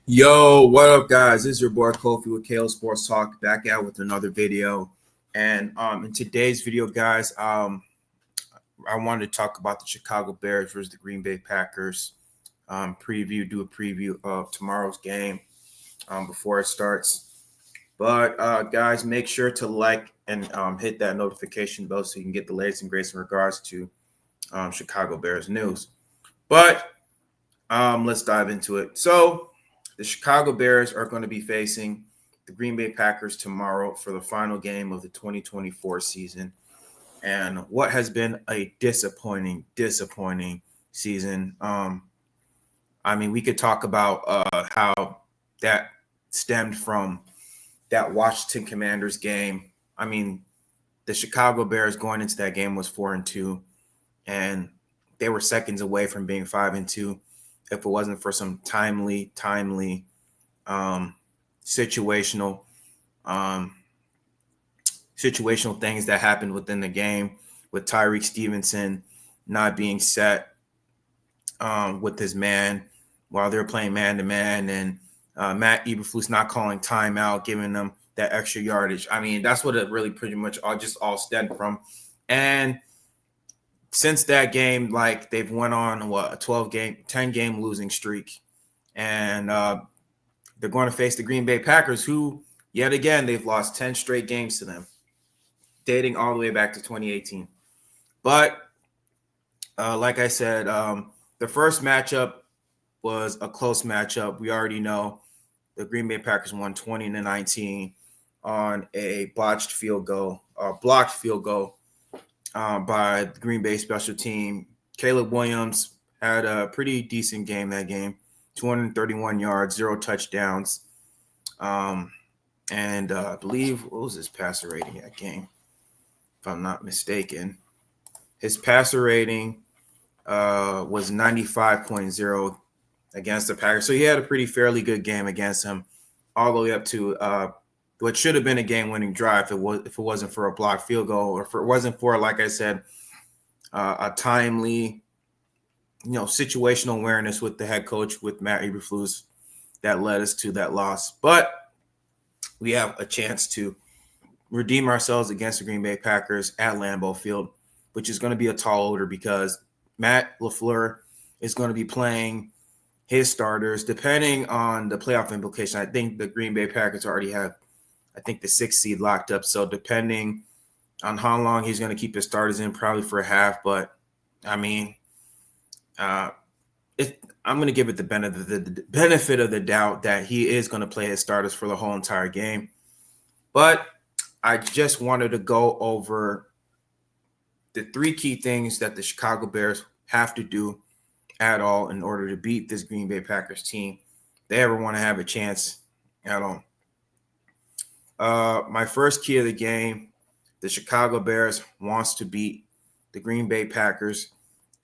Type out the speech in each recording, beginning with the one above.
Yo, what up, guys? This is your boy Kofi with KO Sports Talk, back out with another video. And in today's video, guys, I wanted to talk about the Chicago Bears versus the Green Bay Packers. Do a preview of tomorrow's game before it starts. But guys, make sure to like and hit that notification bell so you can get the latest and greatest in regards to Chicago Bears news. But let's dive into it. So the Chicago Bears are going to be facing the Green Bay Packers tomorrow for the final game of the 2024 season. And what has been a disappointing season. We could talk about how that stemmed from that Washington Commanders game. The Chicago Bears going into that game was 4-2, and they were seconds away from being 5-2 if it wasn't for some timely situational things that happened within the game, with Tyreek Stevenson not being set with his man while they're playing man-to-man, and Matt Eberflus not calling timeout, giving them that extra yardage. That's what it really pretty much all stemmed from. And since that game, like, they've went on a 10-game losing streak, and they're going to face the Green Bay Packers, who yet again they've lost 10 straight games to them, dating all the way back to 2018. But like I said, the first matchup was a close matchup. We already know the Green Bay Packers won 20-19 on a blocked field goal by the Green Bay special team. Caleb Williams had a pretty decent game that game, 231 yards, 0 touchdowns. And I believe, what was his passer rating that game? If I'm not mistaken, his passer rating was 95.0 against the Packers. So he had a pretty fairly good game against him, all the way up to what should have been a game-winning drive if it wasn't for a blocked field goal, or if it wasn't for, like I said, a timely, situational awareness with the head coach, with Matt Eberflus, that led us to that loss. But we have a chance to redeem ourselves against the Green Bay Packers at Lambeau Field, which is going to be a tall order because Matt LaFleur is going to be playing his starters depending on the playoff implication. I think the Green Bay Packers already have, the 6th seed locked up. So depending on how long he's going to keep his starters in, probably for a half. But I'm going to give it the benefit of the doubt that he is going to play his starters for the whole entire game. But I just wanted to go over the 3 key things that the Chicago Bears have to do at all in order to beat this Green Bay Packers team. They ever want to have a chance at all. My first key of the game, the Chicago Bears wants to beat the Green Bay Packers,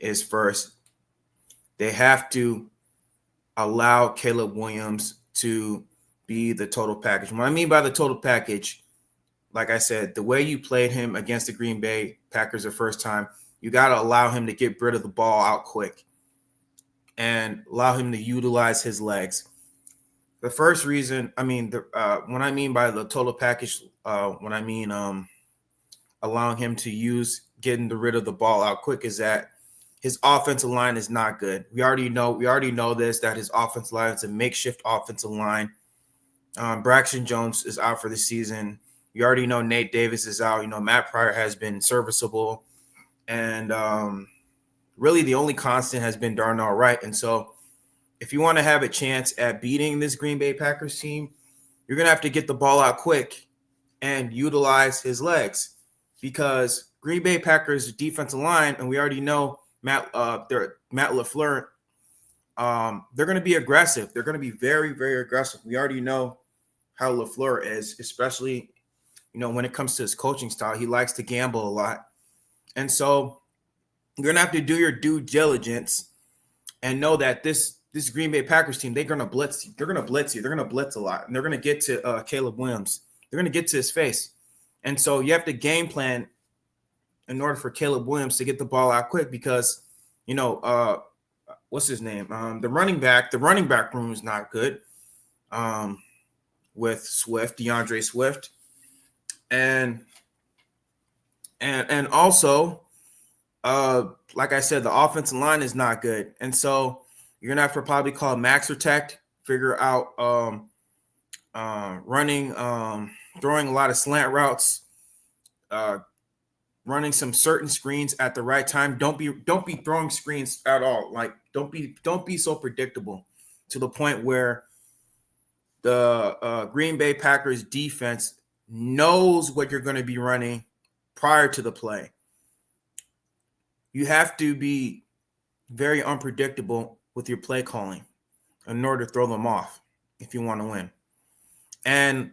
is first, they have to allow Caleb Williams to be the total package. What I mean by the total package, like I said, the way you played him against the Green Bay Packers the first time, you got to allow him to get rid of the ball out quick and allow him to utilize his legs. The first reason, when I mean by the total package, allowing him to use getting rid of the ball out quick, is that his offensive line is not good. We already know this, that his offensive line is a makeshift offensive line. Braxton Jones is out for the season. You already know Nate Davis is out. Matt Pryor has been serviceable. And really the only constant has been Darnell Wright. And so if you want to have a chance at beating this Green Bay Packers team, you're going to have to get the ball out quick and utilize his legs, because Green Bay Packers defensive line, and we already know Matt LaFleur, they're going to be aggressive. They're going to be very, very aggressive. We already know how LaFleur is, especially, when it comes to his coaching style. He likes to gamble a lot. And so you're going to have to do your due diligence and know that this Green Bay Packers team, they're going to blitz you. They're going to blitz you. They're going to blitz a lot. And they're going to get to Caleb Williams. They're going to get to his face. And so you have to game plan in order for Caleb Williams to get the ball out quick, because, what's his name? The running back room is not good. with DeAndre Swift, and also, like I said, the offensive line is not good, and so you're gonna have to probably call max protect, figure out running, throwing a lot of slant routes, running some certain screens at the right time. Don't be throwing screens at all. Like don't be so predictable to the point where the Green Bay Packers defense knows what you're going to be running prior to the play. You have to be very unpredictable with your play calling in order to throw them off if you want to win. And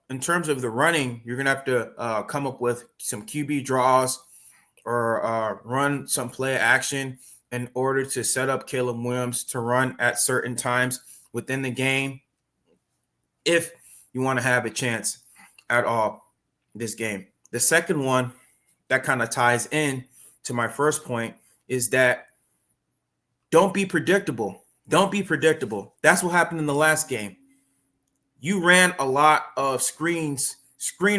in terms of the running, you're going to have to come up with some QB draws or run some play action in order to set up Caleb Williams to run at certain times within the game if you want to have a chance at all this game. The second one that kind of ties in to my first point is that don't be predictable. Don't be predictable. That's what happened in the last game. You ran a lot of screen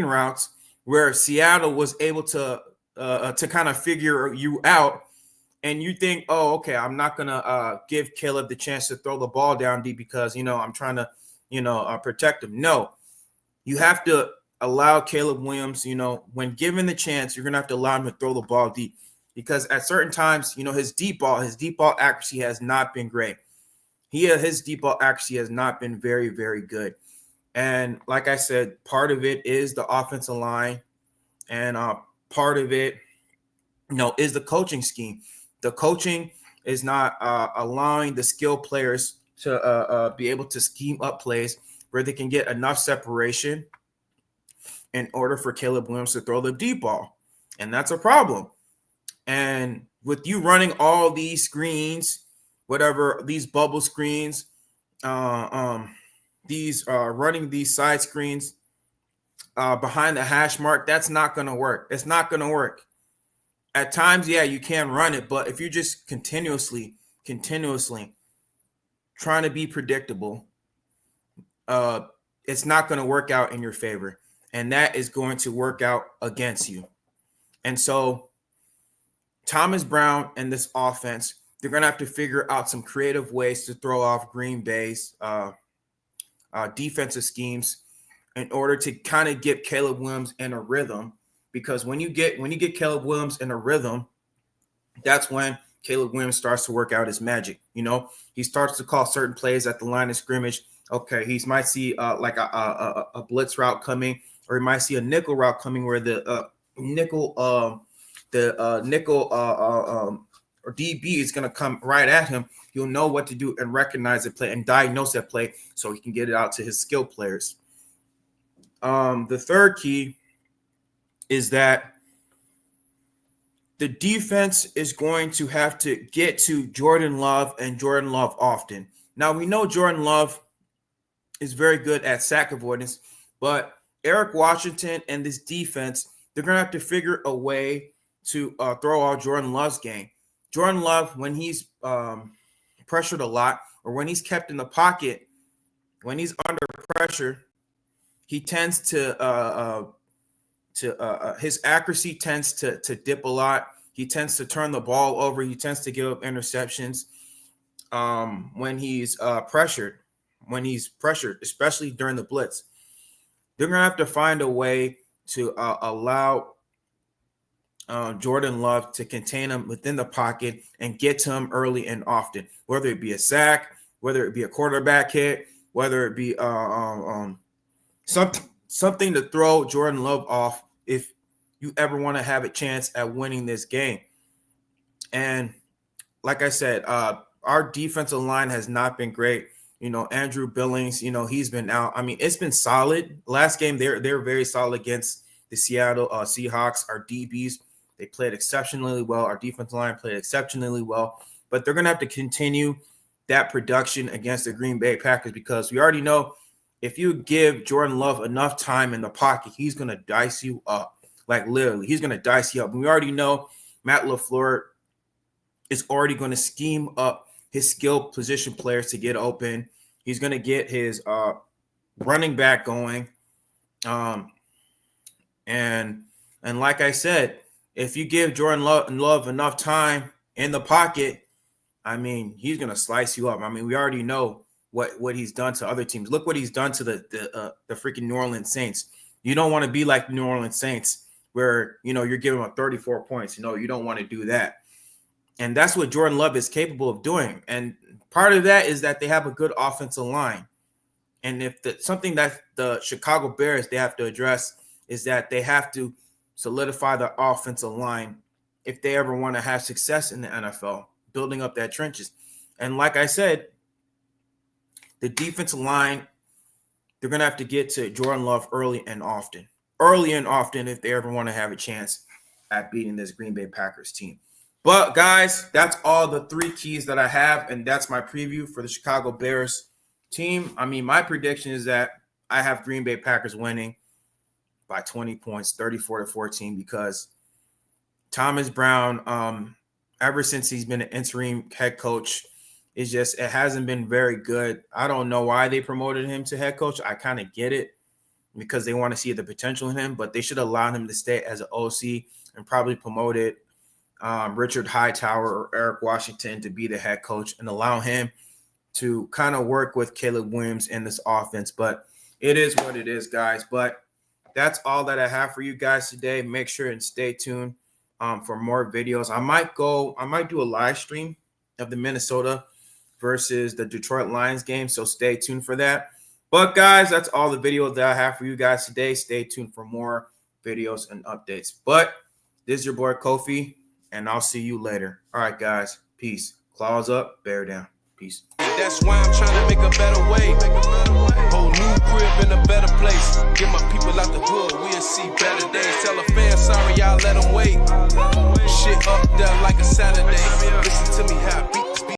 routes where Seattle was able to kind of figure you out, and you think, oh, okay, I'm not gonna give Caleb the chance to throw the ball down deep because I'm trying to protect him. No, you have to allow Caleb Williams. When given the chance, you're gonna have to allow him to throw the ball deep because at certain times, his deep ball accuracy has not been great. His deep ball accuracy has not been very, very good. And like I said, part of it is the offensive line, and part of it, is the coaching scheme. The coaching is not allowing the skilled players to be able to scheme up plays where they can get enough separation in order for Caleb Williams to throw the deep ball. And that's a problem. And with you running all these screens, whatever, these bubble screens, running these side screens behind the hash mark, that's not going to work. It's not going to work. At times, yeah, you can run it, but if you're just continuously trying to be predictable, it's not going to work out in your favor, and that is going to work out against you. And so Thomas Brown and this offense, they're going to have to figure out some creative ways to throw off Green Bay's defensive schemes in order to kind of get Caleb Williams in a rhythm. Because when you get Caleb Williams in a rhythm, that's when Caleb Williams starts to work out his magic. He starts to call certain plays at the line of scrimmage. Okay, he might see like a blitz route coming, or he might see a nickel route coming where the nickel or DB is going to come right at him. He'll know what to do and recognize the play and diagnose that play so he can get it out to his skill players. The third key is that the defense is going to have to get to Jordan Love and Jordan Love often. Now, we know Jordan Love is very good at sack avoidance, but Eric Washington and this defense, they're going to have to figure a way to throw out Jordan Love's game. Jordan Love, when he's pressured a lot or when he's kept in the pocket, when he's under pressure, he tends to his accuracy tends to dip a lot. He tends to turn the ball over. He tends to give up interceptions when he's pressured. When he's pressured, especially during the blitz, they're gonna have to find a way to allow Jordan Love to contain him within the pocket and get to him early and often, whether it be a sack, whether it be a quarterback hit, whether it be something to throw Jordan Love off if you ever want to have a chance at winning this game. And like I said, our defensive line has not been great. Andrew Billings, he's been out. I mean, it's been solid. Last game, they're very solid against the Seattle Seahawks. Our DBs, they played exceptionally well. Our defensive line played exceptionally well. But they're going to have to continue that production against the Green Bay Packers because we already know if you give Jordan Love enough time in the pocket, he's going to dice you up. Like literally, he's going to dice you up. And we already know Matt LaFleur is already going to scheme up his skilled position players to get open. He's going to get his running back going. And like I said, if you give Jordan Love enough time in the pocket, I mean, he's going to slice you up. I mean, we already know what he's done to other teams. Look what he's done to the freaking New Orleans Saints. You don't want to be like the New Orleans Saints where, you're giving them 34 points. You don't want to do that. And that's what Jordan Love is capable of doing. And part of that is that they have a good offensive line. And if something that the Chicago Bears, they have to address is that they have to solidify the offensive line if they ever want to have success in the NFL, building up that trenches. And like I said, the defensive line, they're going to have to get to Jordan Love early and often if they ever want to have a chance at beating this Green Bay Packers team. But guys, that's all the 3 keys that I have, and that's my preview for the Chicago Bears team. I mean, my prediction is that I have Green Bay Packers winning by 20 points, 34-14, because Thomas Brown, ever since he's been an interim head coach, it hasn't been very good. I don't know why they promoted him to head coach. I kind of get it because they want to see the potential in him, but they should allow him to stay as an OC and probably promoted Richard Hightower or Eric Washington to be the head coach and allow him to kind of work with Caleb Williams in this offense. But it is what it is, guys. But that's all that I have for you guys today. Make sure and stay tuned for more videos. I might do a live stream of the Minnesota versus the Detroit Lions game, so stay tuned for that. But guys, that's all the videos that I have for you guys today. Stay tuned for more videos and updates. But this is your boy Kofi, and I'll see you later. All right, guys. Peace. Claws up, bear down. Peace. That's why I'm trying to make a better way. Whole new crib in a better place. Get my people out the hood, we'll see better days. Tell a fan sorry, y'all let them wait. Shit up there like a Saturday. Listen to me how I beat